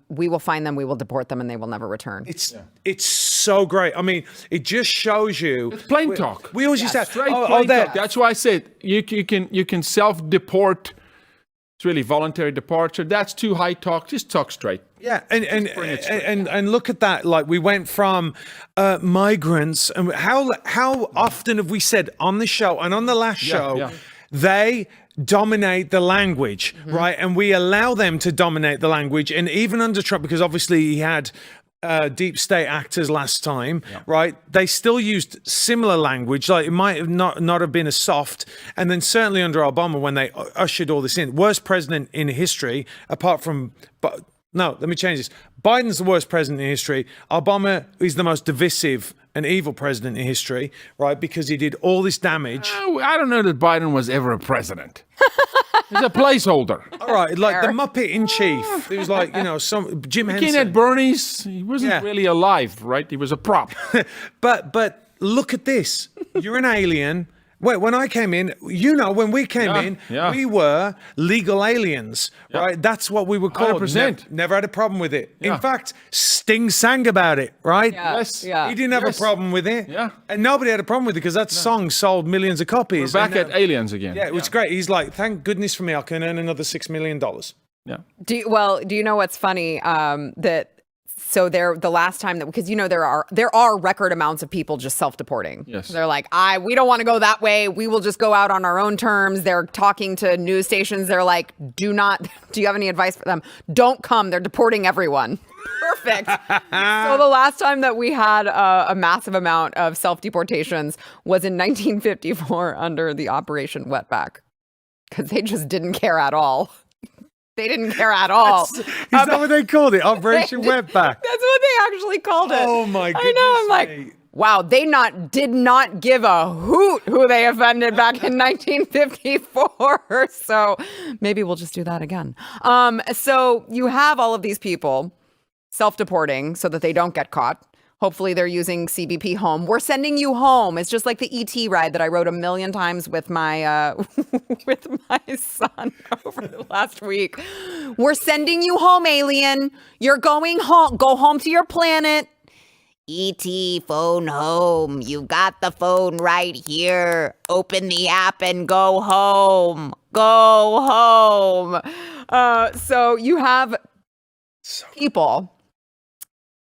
[SPEAKER 1] we will find them, we will deport them, and they will never return.
[SPEAKER 3] It's so great. I mean, it just shows you.
[SPEAKER 2] It's plain talk.
[SPEAKER 3] We always used to
[SPEAKER 2] Straight plain talk. That's why I said you can self-deport. It's really voluntary departure. That's too high talk. Just talk straight.
[SPEAKER 3] Yeah, and look at that. Like we went from migrants, and how often have we said on the show and on the last show, they dominate the language, right? And we allow them to dominate the language. And even under Trump, because obviously he had deep state actors last time, right? They still used similar language. Like it might have not have been as soft. And then certainly under Obama, when they ushered all this in, worst president in history, apart from, but no, let me change this. Biden's the worst president in history. Obama is the most divisive and evil president in history, right? Because he did all this damage.
[SPEAKER 2] I don't know that Biden was ever a president. He's a placeholder.
[SPEAKER 3] All right, like the Muppet in chief. He was like, some Jim Henson.
[SPEAKER 2] Looking at Bernie's, he wasn't really alive, right? He was a prop.
[SPEAKER 3] But look at this. You're an alien. Wait, when I came in, when we came in, we were legal aliens, right? That's what we were called.
[SPEAKER 2] 100%.
[SPEAKER 3] Never had a problem with it. In fact, Sting sang about it, right?
[SPEAKER 2] Yes.
[SPEAKER 1] Yeah.
[SPEAKER 3] He didn't have a problem with it.
[SPEAKER 2] Yeah.
[SPEAKER 3] And nobody had a problem with it because that song sold millions of copies.
[SPEAKER 2] We're back at aliens again.
[SPEAKER 3] Yeah, it was great. He's like, thank goodness for me, I can earn another $6 million.
[SPEAKER 2] Yeah.
[SPEAKER 1] Do you know what's funny? So the last time that, because there are record amounts of people just self-deporting.
[SPEAKER 2] Yes.
[SPEAKER 1] They're like, we don't want to go that way. We will just go out on our own terms. They're talking to news stations. They're like, do you have any advice for them? Don't come. They're deporting everyone. Perfect. So the last time that we had a massive amount of self-deportations was in 1954 under the Operation Wetback, because they just didn't care at all. They didn't care at all.
[SPEAKER 3] Is that what they called it? Operation Wetback.
[SPEAKER 1] That's what they actually called it.
[SPEAKER 3] Oh my goodness.
[SPEAKER 1] I know. I'm like,
[SPEAKER 3] me.
[SPEAKER 1] wow, they did not give a hoot who they offended back in 1954. So maybe we'll just do that again. So you have all of these people self-deporting so that they don't get caught. Hopefully they're using CBP home. We're sending you home. It's just like the ET ride that I rode a million times with my with my son over the last week. We're sending you home, alien. You're going home. Go home to your planet. ET, phone home. You got the phone right here. Open the app and go home. Go home. So you have people.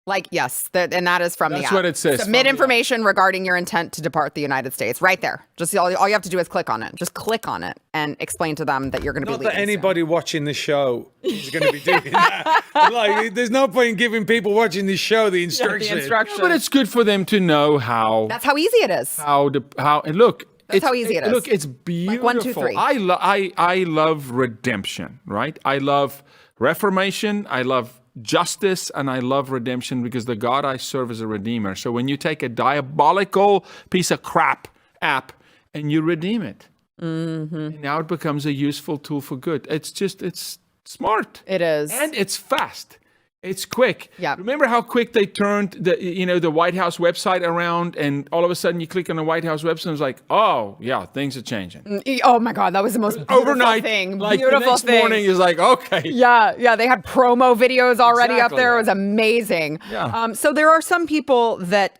[SPEAKER 1] Like, yes, and that is from the app.
[SPEAKER 2] That's what it says.
[SPEAKER 1] Submit information regarding your intent to depart the United States. Right there. Just all you have to do is click on it. Just click on it and explain to them that you're going to be leaving.
[SPEAKER 3] Not that anybody watching this show is going to be doing that. Like, there's no point in giving people watching this show the instructions.
[SPEAKER 2] But it's good for them to know how.
[SPEAKER 1] That's how easy it is.
[SPEAKER 2] And look.
[SPEAKER 1] That's how easy it is.
[SPEAKER 2] Look, it's beautiful.
[SPEAKER 1] Like 1, 2, 3.
[SPEAKER 2] I love redemption, right? I love reformation. I love justice, and I love redemption because the God I serve is a redeemer. So when you take a diabolical piece of crap app and you redeem it, now it becomes a useful tool for good. It's smart.
[SPEAKER 1] It is.
[SPEAKER 2] And it's fast. It's quick.
[SPEAKER 1] Yeah.
[SPEAKER 2] Remember how quick they turned the White House website around, and all of a sudden you click on the White House website and it's like, oh yeah, things are changing.
[SPEAKER 1] Oh my God, that was the most beautiful
[SPEAKER 2] Overnight
[SPEAKER 1] thing.
[SPEAKER 2] Like
[SPEAKER 1] Beautiful
[SPEAKER 2] the next
[SPEAKER 1] thing.
[SPEAKER 2] morning is like, okay.
[SPEAKER 1] Yeah, they had promo videos already up
[SPEAKER 2] Exactly.
[SPEAKER 1] there. It was amazing.
[SPEAKER 2] Yeah.
[SPEAKER 1] So there are some people that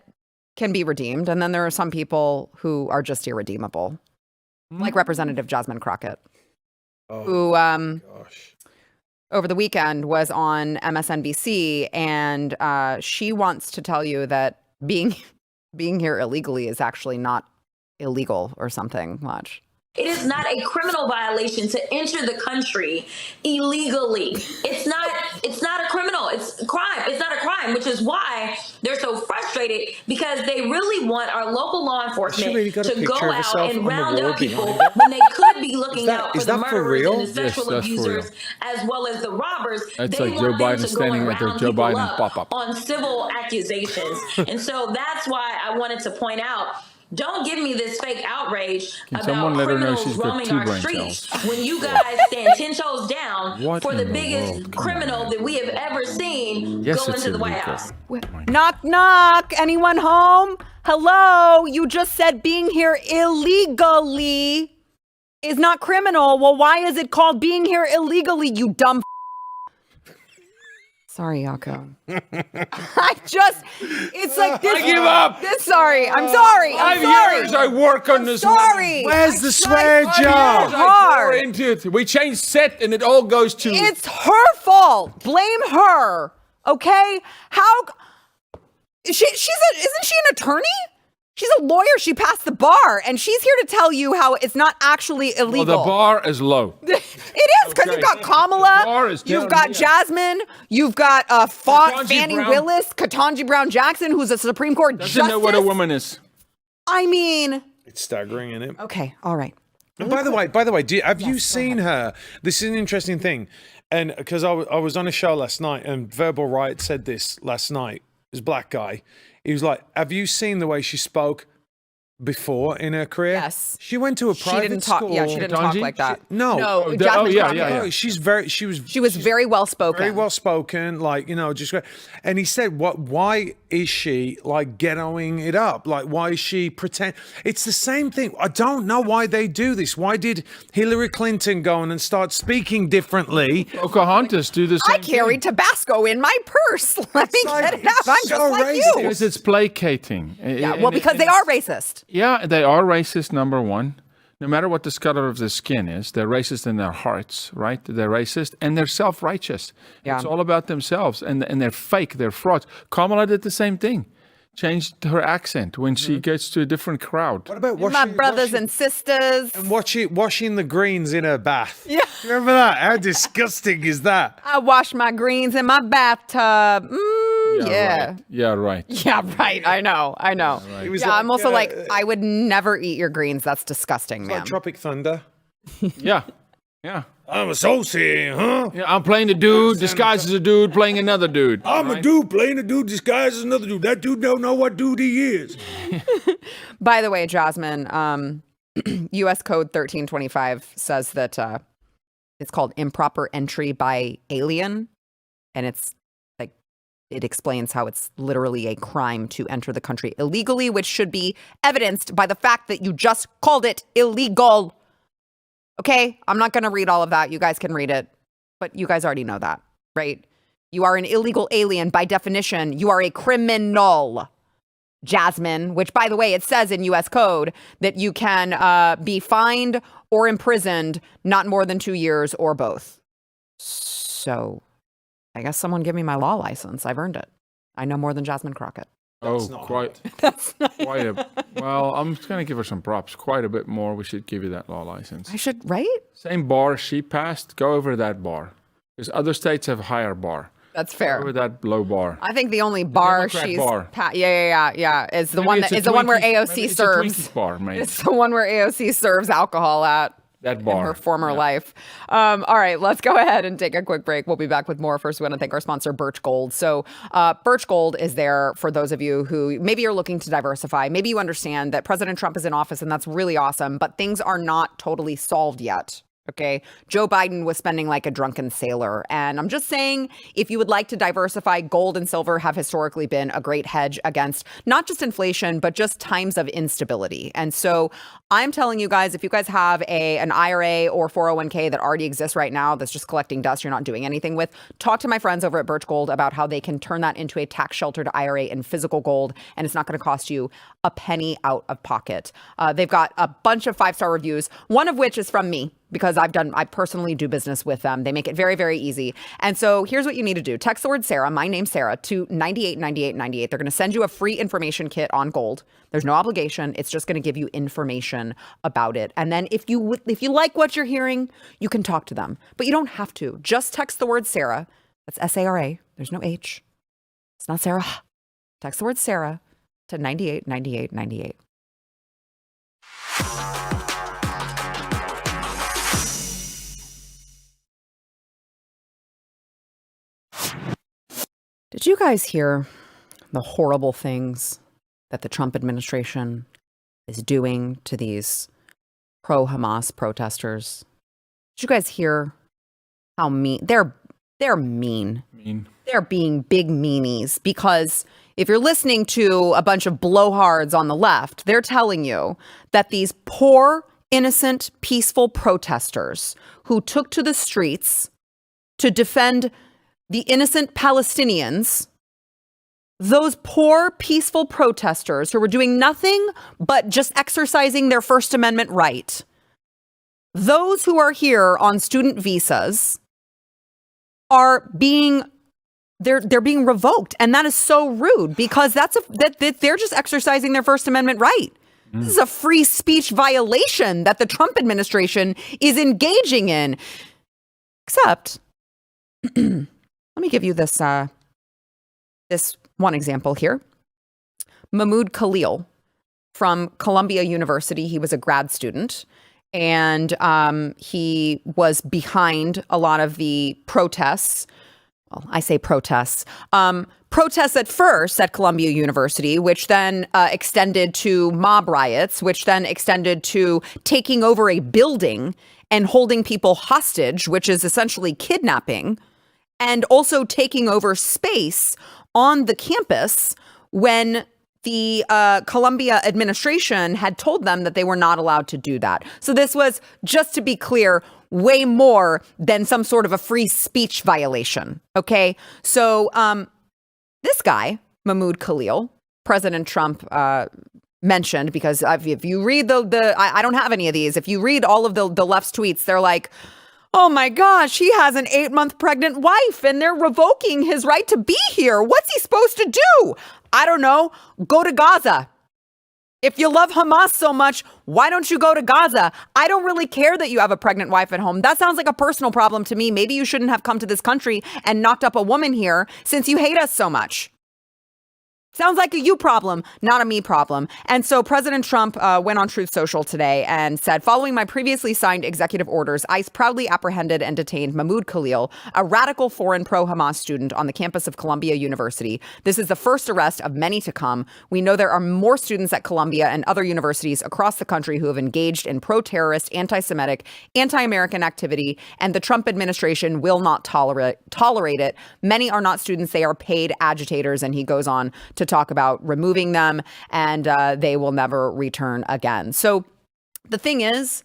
[SPEAKER 1] can be redeemed, and then there are some people who are just irredeemable, like Representative Jasmine Crockett, who
[SPEAKER 3] Gosh.
[SPEAKER 1] over the weekend was on MSNBC, and she wants to tell you that being here illegally is actually not illegal or something much.
[SPEAKER 5] It is not a criminal violation to enter the country illegally. It's not a criminal. It's a crime. It's not a crime, which is why they're so frustrated, because they really want our local law enforcement
[SPEAKER 3] really got a
[SPEAKER 5] to
[SPEAKER 3] picture
[SPEAKER 5] go
[SPEAKER 3] of
[SPEAKER 5] out
[SPEAKER 3] herself
[SPEAKER 5] and
[SPEAKER 3] on the
[SPEAKER 5] round
[SPEAKER 3] wall
[SPEAKER 5] up people
[SPEAKER 3] behind her?
[SPEAKER 5] when they could be looking out for
[SPEAKER 3] is
[SPEAKER 5] the
[SPEAKER 3] that for
[SPEAKER 5] murderers
[SPEAKER 3] real?
[SPEAKER 5] and the sexual
[SPEAKER 2] Yes, that's for
[SPEAKER 5] abusers as well as the robbers.
[SPEAKER 2] That's
[SPEAKER 5] They
[SPEAKER 2] like Joe
[SPEAKER 5] want them
[SPEAKER 2] Biden
[SPEAKER 5] to go and
[SPEAKER 2] standing at the
[SPEAKER 5] round
[SPEAKER 2] Joe
[SPEAKER 5] people
[SPEAKER 2] Biden
[SPEAKER 5] up
[SPEAKER 2] pop-up.
[SPEAKER 5] on civil accusations. And so that's why I wanted to point out, don't give me this fake outrage about
[SPEAKER 2] someone let her know
[SPEAKER 5] criminals
[SPEAKER 2] she's got
[SPEAKER 5] roaming
[SPEAKER 2] 2
[SPEAKER 5] our
[SPEAKER 2] brain
[SPEAKER 5] streets
[SPEAKER 2] cells?
[SPEAKER 5] when you guys stand 10 toes down
[SPEAKER 2] What
[SPEAKER 5] for
[SPEAKER 2] in
[SPEAKER 5] the
[SPEAKER 2] the
[SPEAKER 5] biggest
[SPEAKER 2] world? Come
[SPEAKER 5] criminal
[SPEAKER 2] on.
[SPEAKER 5] that we have ever seen
[SPEAKER 2] Yes,
[SPEAKER 5] go
[SPEAKER 2] it's
[SPEAKER 5] into the White
[SPEAKER 2] illegal.
[SPEAKER 5] House.
[SPEAKER 1] Knock, knock. Anyone home? Hello? You just said being here illegally is not criminal. Well, why is it called being here illegally, you dumb Sorry, Jaco. It's like this.
[SPEAKER 2] I give up.
[SPEAKER 1] Sorry. I'm sorry. I'm
[SPEAKER 2] 5
[SPEAKER 1] sorry.
[SPEAKER 2] years I work on this.
[SPEAKER 1] Sorry.
[SPEAKER 3] Where's the swear
[SPEAKER 1] tried
[SPEAKER 3] jar?
[SPEAKER 1] so hard.
[SPEAKER 2] I pour into it. We change set and it all goes to.
[SPEAKER 1] It's her fault. Blame her. Okay? How isn't she an attorney? She's a lawyer. She passed the bar, and she's here to tell you how it's not actually
[SPEAKER 2] Well,
[SPEAKER 1] illegal.
[SPEAKER 2] the bar is low.
[SPEAKER 1] It is, because you've got Kamala,
[SPEAKER 2] bar is
[SPEAKER 1] you've
[SPEAKER 2] down,
[SPEAKER 1] got
[SPEAKER 2] yeah.
[SPEAKER 1] Jasmine, you've got
[SPEAKER 2] Ketanji
[SPEAKER 1] Fannie
[SPEAKER 2] Brown.
[SPEAKER 1] Willis, Ketanji Brown Jackson, who's a Supreme Court
[SPEAKER 2] Doesn't
[SPEAKER 1] justice.
[SPEAKER 2] know what a woman is.
[SPEAKER 1] I mean,
[SPEAKER 3] It's staggering, isn't it?
[SPEAKER 1] okay, all right.
[SPEAKER 3] And by the way, have you seen her? This is an interesting thing, and because I was on a show last night, and Verbal Riot said this last night. This black guy, he was like, "Have you seen the way she spoke before in her career?"
[SPEAKER 1] Yes.
[SPEAKER 3] She went to a
[SPEAKER 1] She
[SPEAKER 3] private
[SPEAKER 1] didn't talk.
[SPEAKER 3] school.
[SPEAKER 1] Yeah, she didn't talk
[SPEAKER 2] Ketanji?
[SPEAKER 1] like that.
[SPEAKER 3] No.
[SPEAKER 1] no,
[SPEAKER 3] Oh,
[SPEAKER 1] Jasmine
[SPEAKER 2] yeah,
[SPEAKER 1] Crockett.
[SPEAKER 2] yeah, yeah.
[SPEAKER 3] Oh, she
[SPEAKER 1] was very well spoken.
[SPEAKER 3] very well spoken, like, just great. And he said, why is she like ghettoing it up? Like, why is she pretend? It's the same thing. I don't know why they do this. Why did Hillary Clinton go on and start speaking differently?
[SPEAKER 2] Pocahontas do the same
[SPEAKER 1] I carry Tabasco in my purse. Let me
[SPEAKER 3] like-
[SPEAKER 1] get it out.
[SPEAKER 3] it's
[SPEAKER 1] I'm
[SPEAKER 3] so
[SPEAKER 1] just like
[SPEAKER 3] racist.
[SPEAKER 1] you.
[SPEAKER 2] Because it's placating.
[SPEAKER 1] Yeah, well, because they are racist.
[SPEAKER 2] Yeah, they are racist, number one. No matter what the color of the skin is, they're racist in their hearts, right? They're racist and they're self-righteous.
[SPEAKER 1] Yeah.
[SPEAKER 2] It's all about themselves, and they're fake, they're frauds. Kamala did the same thing. Changed her accent when she gets to a different crowd.
[SPEAKER 3] What about
[SPEAKER 1] My brothers and sisters.
[SPEAKER 3] washing the greens in her bath?
[SPEAKER 1] Yeah.
[SPEAKER 3] Remember that? How disgusting is that?
[SPEAKER 1] I wash my greens in my bathtub. Yeah.
[SPEAKER 2] Right. Yeah, right.
[SPEAKER 1] Yeah, right. I know.
[SPEAKER 3] It was
[SPEAKER 1] Yeah, I'm also like,
[SPEAKER 3] uh,
[SPEAKER 1] I would never eat your greens. That's disgusting, man.
[SPEAKER 3] like Tropic Thunder.
[SPEAKER 2] Yeah. Yeah.
[SPEAKER 3] I'm a saucy, huh?
[SPEAKER 2] Yeah, I'm playing a dude disguised as a dude playing another dude.
[SPEAKER 3] I'm a dude playing a dude disguised as another dude. That dude don't know what dude he is.
[SPEAKER 1] By the way, Jasmine, U.S. Code 1325 says that it's called improper entry by alien, and it's like it explains how it's literally a crime to enter the country illegally, which should be evidenced by the fact that you just called it illegal. Okay, I'm not going to read all of that. You guys can read it, but you guys already know that, right? You are an illegal alien by definition. You are a criminal. Jasmine, which, by the way, it says in U.S. Code that you can be fined or imprisoned not more than 2 years or both. So I guess someone give me my law license. I've earned it. I know more than Jasmine Crockett.
[SPEAKER 3] not
[SPEAKER 2] quite. Quite a. Well, I'm just going to give her some props. Quite a bit more. We should give you that law license.
[SPEAKER 1] I should, right?
[SPEAKER 2] Same bar she passed. Go over that bar. Because other states have higher bar.
[SPEAKER 1] That's
[SPEAKER 2] Go
[SPEAKER 1] fair.
[SPEAKER 2] over that low bar.
[SPEAKER 1] I think the only bar
[SPEAKER 2] Democrat
[SPEAKER 1] she's
[SPEAKER 2] bar.
[SPEAKER 1] yeah is the one
[SPEAKER 2] Maybe
[SPEAKER 1] that
[SPEAKER 2] it's
[SPEAKER 1] is
[SPEAKER 2] a
[SPEAKER 1] the one where
[SPEAKER 2] Twinkies- maybe
[SPEAKER 1] AOC
[SPEAKER 2] it's a
[SPEAKER 1] serves.
[SPEAKER 2] Twinkies bar, maybe.
[SPEAKER 1] It's the one where AOC serves alcohol at.
[SPEAKER 2] That
[SPEAKER 1] In
[SPEAKER 2] bar.
[SPEAKER 1] her former
[SPEAKER 2] Yeah.
[SPEAKER 1] life. All right, let's go ahead and take a quick break. We'll be back with more. First, we want to thank our sponsor, Birch Gold. So Birch Gold is there for those of you who maybe you're looking to diversify. Maybe you understand that President Trump is in office and that's really awesome, but things are not totally solved yet. Okay. Joe Biden was spending like a drunken sailor. And I'm just saying, if you would like to diversify, gold and silver have historically been a great hedge against not just inflation, but just times of instability. And so I'm telling you guys, if you guys have an IRA or 401k that already exists right now, that's just collecting dust, you're not doing anything with, talk to my friends over at Birch Gold about how they can turn that into a tax sheltered IRA in physical gold. And it's not going to cost you a penny out of pocket. They've got a bunch of 5-star reviews, one of which is from me, because I personally do business with them. They make it very, very easy. And so here's what you need to do. Text the word Sarah, my name Sarah, to 989898. They're going to send you a free information kit on gold. There's no obligation. It's just going to give you information about it. And then if you like what you're hearing, you can talk to them. But you don't have to. Just text the word Sarah. That's SARA. There's no H. It's not Sarah. Text the word Sarah to 989898. Did you guys hear the horrible things that the Trump administration is doing to these pro-Hamas protesters? Did you guys hear how mean they're mean? They're being big meanies, because if you're listening to a bunch of blowhards on the left, they're telling you that these poor, innocent, peaceful protesters who took to the streets to defend the innocent Palestinians, those poor, peaceful protesters who were doing nothing but just exercising their First Amendment right, those who are here on student visas are being they're being revoked, and that is so rude, because they're just exercising their First Amendment right. This is a free speech violation that the Trump administration is engaging in. Except, let me give you this one example here. Mahmoud Khalil from Columbia University. He was a grad student, and he was behind a lot of the protests. Well, I say protests. Protests at first at Columbia University, which then extended to mob riots, which then extended to taking over a building and holding people hostage, which is essentially kidnapping, and also taking over space on the campus when the Columbia administration had told them that they were not allowed to do that. So this was, just to be clear, way more than some sort of a free speech violation. Okay. So this guy, Mahmoud Khalil, President Trump mentioned, because if you read I don't have any of these. If you read all of the left's tweets, they're like, oh my gosh, he has an 8-month pregnant wife and they're revoking his right to be here. What's he supposed to do? I don't know. Go to Gaza. If you love Hamas so much, why don't you go to Gaza? I don't really care that you have a pregnant wife at home. That sounds like a personal problem to me. Maybe you shouldn't have come to this country and knocked up a woman here since you hate us so much. Sounds like a you problem, not a me problem. And so President Trump went on Truth Social today and said, following my previously signed executive orders, ICE proudly apprehended and detained Mahmoud Khalil, a radical foreign pro-Hamas student on the campus of Columbia University. This is the first arrest of many to come. We know there are more students at Columbia and other universities across the country who have engaged in pro-terrorist, anti-Semitic, anti-American activity, and the Trump administration will not tolerate it. Many are not students. They are paid agitators. And he goes on to talk about removing them, and they will never return again. So the thing is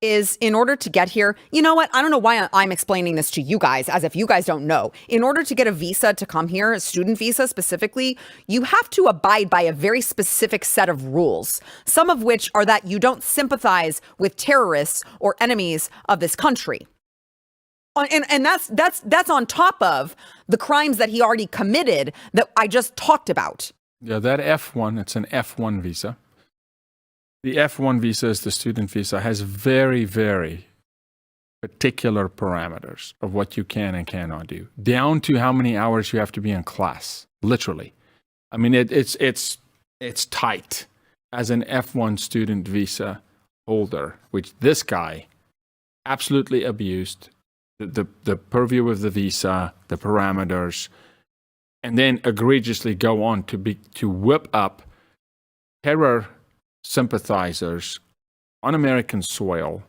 [SPEAKER 1] in order to get here, you know what? I don't know why I'm explaining this to you guys as if you guys don't know. In order to get a visa to come here, a student visa specifically, you have to abide by a very specific set of rules, some of which are that you don't sympathize with terrorists or enemies of this country. And that's on top of the crimes that he already committed that I just talked about.
[SPEAKER 2] Yeah, that F1, it's an F1 visa. The F1 visa is the student visa, has very, very particular parameters of what you can and cannot do, down to how many hours you have to be in class, literally. I mean, it's tight as an F1 student visa holder, which this guy absolutely abused. The purview of the visa, the parameters, and then egregiously go on to whip up terror sympathizers on American soil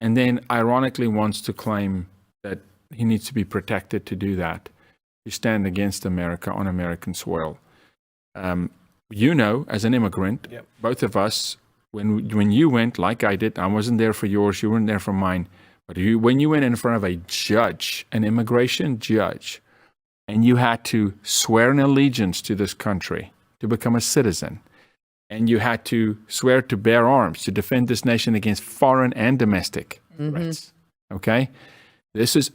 [SPEAKER 2] and then ironically wants to claim that he needs to be protected to do that, to stand against America on American soil. You know, as an immigrant, both of us, when you went, like I did, I wasn't there for yours, you weren't there for mine, but when you went in front of a judge, an immigration judge, and you had to swear an allegiance to this country to become a citizen, and you had to swear to bear arms to defend this nation against foreign and domestic threats. Okay? This is,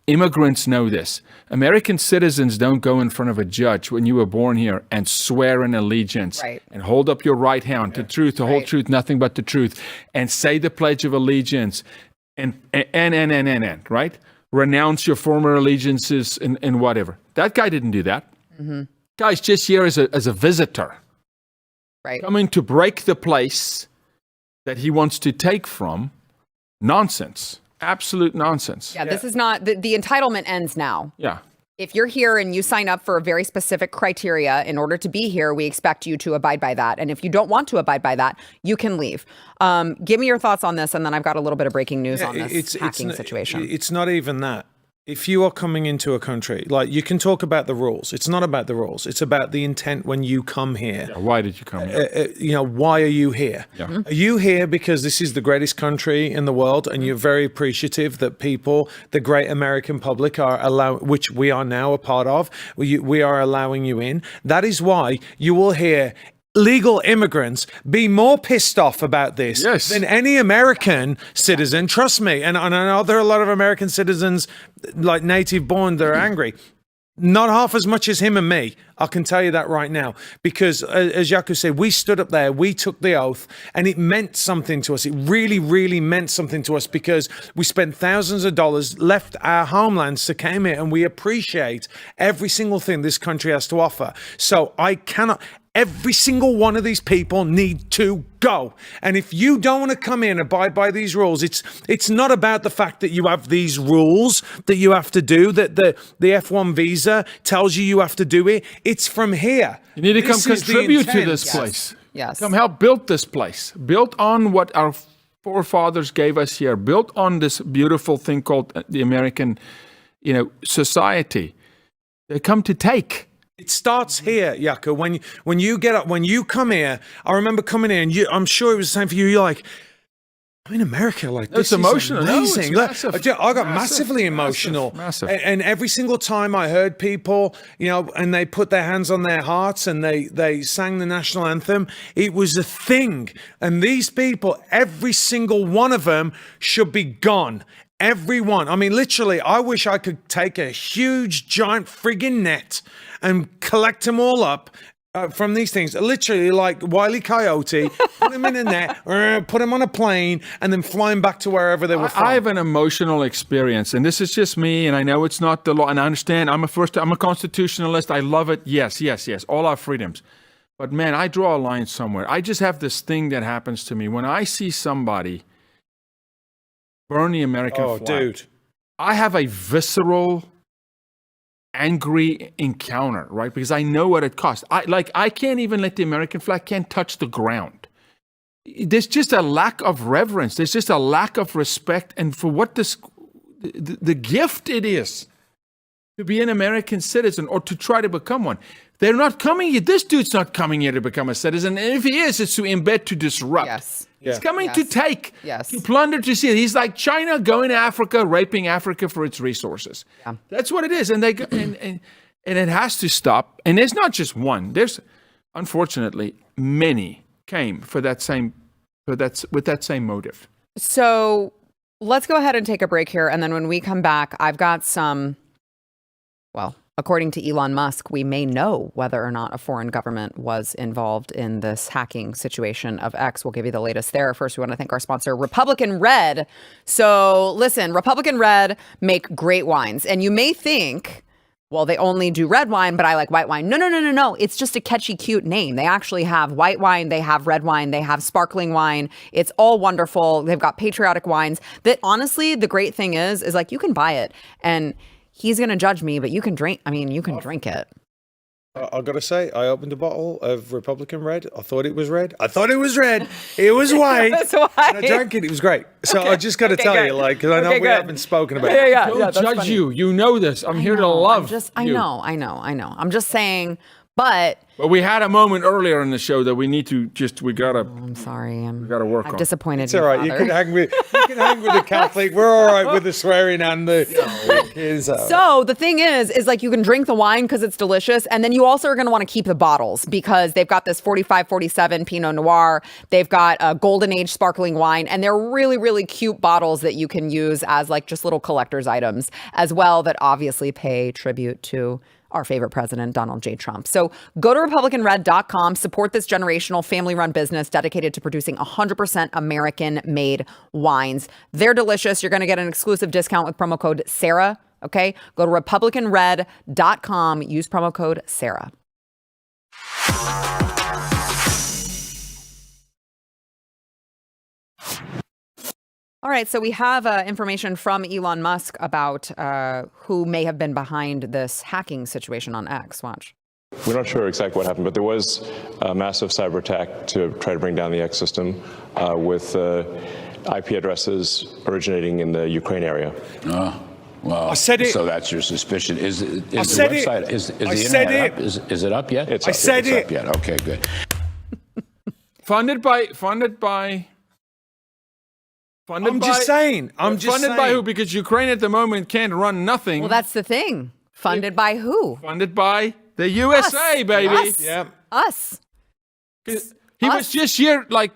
[SPEAKER 2] immigrants know this. American citizens don't go in front of a judge when you were born here and swear an allegiance and hold up your right hand to truth, the whole truth, nothing but the truth, and say the Pledge of Allegiance and right? Renounce your former allegiances and whatever. That guy didn't do that. Guy's just here as a visitor. Coming to break the place that he wants to take from. Nonsense. Absolute nonsense.
[SPEAKER 1] Yeah, this is not, the entitlement ends now.
[SPEAKER 2] Yeah.
[SPEAKER 1] If you're here and you sign up for a very specific criteria in order to be here, we expect you to abide by that. And if you don't want to abide by that, you can leave. Give me your thoughts on this, and then I've got a little bit of breaking news on this hacking situation.
[SPEAKER 3] It's not even that. If you are coming into a country, like, you can talk about the rules. It's not about the rules. It's about the intent when you come here.
[SPEAKER 2] Yeah, why did you come here?
[SPEAKER 3] Why are you here?
[SPEAKER 2] Yeah.
[SPEAKER 3] Are you here because this is the greatest country in the world and you're very appreciative that people, the great American public, which we are now a part of, we are allowing you in? That is why you will hear legal immigrants be more pissed off about this than any American citizen. Trust me. And I know there are a lot of American citizens, like native born, that are angry. Not half as much as him and me. I can tell you that right now. Because as Jaco said, we stood up there, we took the oath, and it meant something to us. It really, really meant something to us because we spent thousands of dollars, left our homelands to come here, and we appreciate every single thing this country has to offer. So every single one of these people need to go. And if you don't want to come in and abide by these rules, it's not about the fact that you have these rules that you have to do, that the F1 visa tells you have to do it. It's from here.
[SPEAKER 2] You need to come contribute to this place.
[SPEAKER 1] Yes.
[SPEAKER 2] Come help build this place. Built on what our forefathers gave us here. Built on this beautiful thing called the American, society. They come to take.
[SPEAKER 3] It starts here, Jaco. When you get up, when you come here, I remember coming here, and I'm sure it was the same for you. You're like, I'm in America. Like, this is emotional. Amazing.
[SPEAKER 2] No, it's massive.
[SPEAKER 3] I got massively emotional.
[SPEAKER 2] Massive.
[SPEAKER 3] And every single time I heard people, and they put their hands on their hearts and they sang the national anthem, it was a thing. And these people, every single one of them should be gone. Everyone. I mean, literally, I wish I could take a huge, giant friggin' net and collect them all up from these things. Literally, like Wile E. Coyote, put them in a net, put them on a plane, and then fly them back to wherever they were from.
[SPEAKER 2] I have an emotional experience, and this is just me, and I know it's not the law, and I understand. I'm a constitutionalist. I love it. Yes. All our freedoms. But man, I draw a line somewhere. I just have this thing that happens to me when I see somebody burn the American flag.
[SPEAKER 3] Dude.
[SPEAKER 2] I have a visceral, angry encounter, right? Because I know what it costs. I can't even let the American flag can't touch the ground. There's just a lack of reverence. There's just a lack of respect, and for what the gift it is to be an American citizen or to try to become one. They're not coming here. This dude's not coming here to become a citizen. And if he is, it's to embed, to disrupt.
[SPEAKER 1] Yes.
[SPEAKER 2] He's coming to take,
[SPEAKER 1] Yes.
[SPEAKER 2] to plunder, to steal. He's like China going to Africa, raping Africa for its resources. Yeah. That's what it is. And and it has to stop. And there's not just one. There's, unfortunately, many came with that same motive.
[SPEAKER 1] So let's go ahead and take a break here. And then when we come back, I've got according to Elon Musk, we may know whether or not a foreign government was involved in this hacking situation of X. We'll give you the latest there. First, we want to thank our sponsor, Republican Red. So listen, Republican Red make great wines. And you may think, well, they only do red wine, but I like white wine. No. It's just a catchy, cute name. They actually have white wine. They have red wine. They have sparkling wine. It's all wonderful. They've got patriotic wines that, honestly, the great thing is like you can buy it and he's going to judge me, but you can drink. I mean, you can drink it.
[SPEAKER 3] I got to say, I opened a bottle of Republican Red. I thought it was red. It was white.
[SPEAKER 1] It's white.
[SPEAKER 3] And I drank it. It was great. So I just got to tell
[SPEAKER 1] great.
[SPEAKER 3] you, like, because I know
[SPEAKER 1] Okay,
[SPEAKER 3] we
[SPEAKER 1] good.
[SPEAKER 3] haven't spoken about it.
[SPEAKER 1] Yeah,
[SPEAKER 2] Don't
[SPEAKER 1] that's
[SPEAKER 2] judge
[SPEAKER 1] funny.
[SPEAKER 2] you. You know this. I'm here to love
[SPEAKER 1] I
[SPEAKER 2] you.
[SPEAKER 1] know. I'm just saying, but
[SPEAKER 2] But we had a moment earlier in the show that we need to we gotta
[SPEAKER 1] I'm sorry.
[SPEAKER 2] we gotta work
[SPEAKER 1] I've
[SPEAKER 2] on.
[SPEAKER 1] disappointed
[SPEAKER 3] It's all right. You
[SPEAKER 1] Father.
[SPEAKER 3] can hang with the Catholic. We're all right with the swearing and the.
[SPEAKER 1] So the thing is like you can drink the wine because it's delicious. And then you also are going to want to keep the bottles because they've got this 45-47 Pinot Noir. They've got a golden age sparkling wine. And they're really, really cute bottles that you can use as like just little collector's items as well that obviously pay tribute to our favorite president, Donald J. Trump. So go to RepublicanRed.com, support this generational family-run business dedicated to producing 100% American-made wines. They're delicious. You're going to get an exclusive discount with promo code Sarah. Okay, go to RepublicanRed.com. Use promo code Sarah. All right, so we have information from Elon Musk about who may have been behind this hacking situation on X. Watch.
[SPEAKER 6] We're not sure exactly what happened, but there was a massive cyber attack to try to bring down the X system with IP addresses originating in the Ukraine area.
[SPEAKER 7] Well,
[SPEAKER 3] I said it.
[SPEAKER 7] So that's your suspicion. Is the
[SPEAKER 3] said it.
[SPEAKER 7] website is
[SPEAKER 3] I
[SPEAKER 7] the
[SPEAKER 3] said
[SPEAKER 7] internet
[SPEAKER 3] it.
[SPEAKER 7] up? Is it up yet?
[SPEAKER 6] It's
[SPEAKER 3] I
[SPEAKER 6] up.
[SPEAKER 3] said
[SPEAKER 7] It's
[SPEAKER 3] it.
[SPEAKER 7] up yet. Okay, good.
[SPEAKER 2] Funded by.
[SPEAKER 3] I'm just saying.
[SPEAKER 2] Funded by who? Because Ukraine at the moment can't run nothing.
[SPEAKER 1] Well, that's the thing. Funded by who?
[SPEAKER 2] Funded by the USA, baby.
[SPEAKER 1] Us.
[SPEAKER 3] Yeah.
[SPEAKER 1] Us.
[SPEAKER 2] He was just here like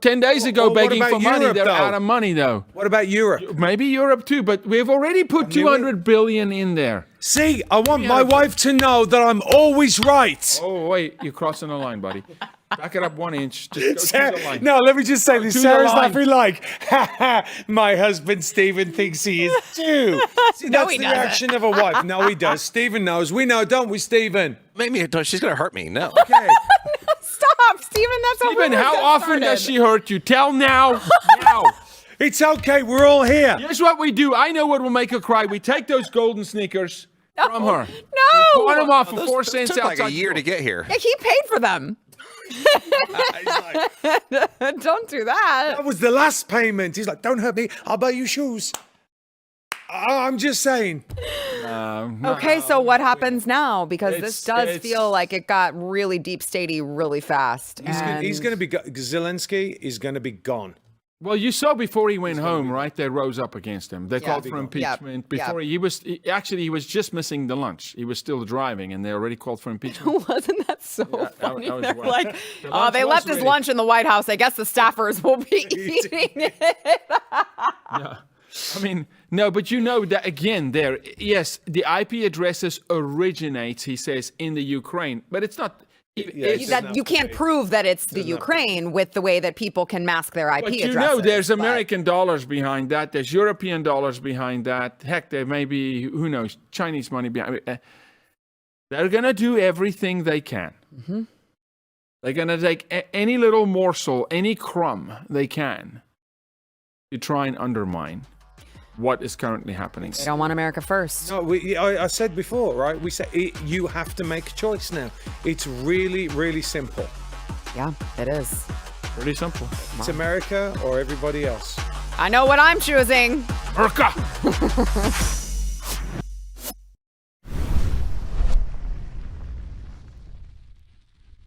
[SPEAKER 2] 10 days ago
[SPEAKER 3] Well, what
[SPEAKER 2] begging
[SPEAKER 3] about
[SPEAKER 2] for money.
[SPEAKER 3] Europe,
[SPEAKER 2] They're
[SPEAKER 3] though?
[SPEAKER 2] out of money though.
[SPEAKER 3] What about Europe?
[SPEAKER 2] Maybe Europe too, but we've already put 200 billion in there.
[SPEAKER 3] See, I want my wife to know that I'm always right.
[SPEAKER 2] Oh wait, you're crossing the line, buddy. Back it up 1 inch. Just go to the line.
[SPEAKER 3] No, let me just say this.
[SPEAKER 2] to the
[SPEAKER 3] Sarah's
[SPEAKER 2] line.
[SPEAKER 3] laughing like, ha ha, my husband Stephen thinks he is too. See,
[SPEAKER 1] No,
[SPEAKER 3] that's
[SPEAKER 1] he
[SPEAKER 3] the
[SPEAKER 1] doesn't.
[SPEAKER 3] reaction of a wife. No, he does. Stephen knows. We know, don't we, Stephen?
[SPEAKER 8] Maybe she's going to hurt me. No.
[SPEAKER 3] Okay.
[SPEAKER 1] Stop, Stephen. That's how
[SPEAKER 2] Stephen,
[SPEAKER 1] rumors
[SPEAKER 2] how
[SPEAKER 1] get
[SPEAKER 2] often does
[SPEAKER 1] started.
[SPEAKER 2] she hurt you? Tell now. Now.
[SPEAKER 3] It's okay. We're all here.
[SPEAKER 2] Here's what we do. I know what will make her cry. We take those golden sneakers from her.
[SPEAKER 1] No.
[SPEAKER 2] We pawn them off for
[SPEAKER 8] Those
[SPEAKER 2] 4 cents
[SPEAKER 8] took like
[SPEAKER 2] outside
[SPEAKER 8] a year
[SPEAKER 2] the
[SPEAKER 8] to get here.
[SPEAKER 1] Yeah, he paid for them. Don't do that.
[SPEAKER 3] That was the last payment. He's like, don't hurt me. I'll buy you shoes. I'm just saying.
[SPEAKER 1] Okay, so what happens now? Because this does
[SPEAKER 2] it's-
[SPEAKER 1] feel like it got really deep statey really fast.
[SPEAKER 3] He's going to be, Zelensky is going to be gone.
[SPEAKER 2] Well, you saw before he went home, right? They rose up against him. They called for
[SPEAKER 1] Yep.
[SPEAKER 2] impeachment.
[SPEAKER 1] Yep.
[SPEAKER 2] Before he was just missing the lunch. He was still driving, and they already called for impeachment.
[SPEAKER 1] Wasn't that so
[SPEAKER 2] that
[SPEAKER 1] funny?
[SPEAKER 2] was
[SPEAKER 1] They're
[SPEAKER 2] wild.
[SPEAKER 1] like,
[SPEAKER 2] The
[SPEAKER 1] oh,
[SPEAKER 2] lunch
[SPEAKER 1] they
[SPEAKER 2] was
[SPEAKER 1] left his
[SPEAKER 2] ready.
[SPEAKER 1] lunch in the White House. I guess the staffers will be eating it.
[SPEAKER 2] Yeah. I mean, no, but you know that again there, yes, the IP addresses originate, he says, in the Ukraine, but it's not.
[SPEAKER 1] That you can't prove that it's the Ukraine with the way that people can mask their IP
[SPEAKER 2] But you
[SPEAKER 1] addresses.
[SPEAKER 2] know, there's
[SPEAKER 1] but-
[SPEAKER 2] American dollars behind that. There's European dollars behind that. Heck, there may be, who knows, Chinese money behind it. They're going to do everything they can.
[SPEAKER 1] Mm-hmm.
[SPEAKER 2] They're going to take any little morsel, any crumb they can to try and undermine what is currently happening.
[SPEAKER 1] They don't want America first.
[SPEAKER 3] No, I said before, right? We said you have to make a choice now. It's really, really simple.
[SPEAKER 1] Yeah, it is.
[SPEAKER 2] Pretty simple.
[SPEAKER 3] It's America or everybody else.
[SPEAKER 1] I know what I'm choosing.
[SPEAKER 2] America!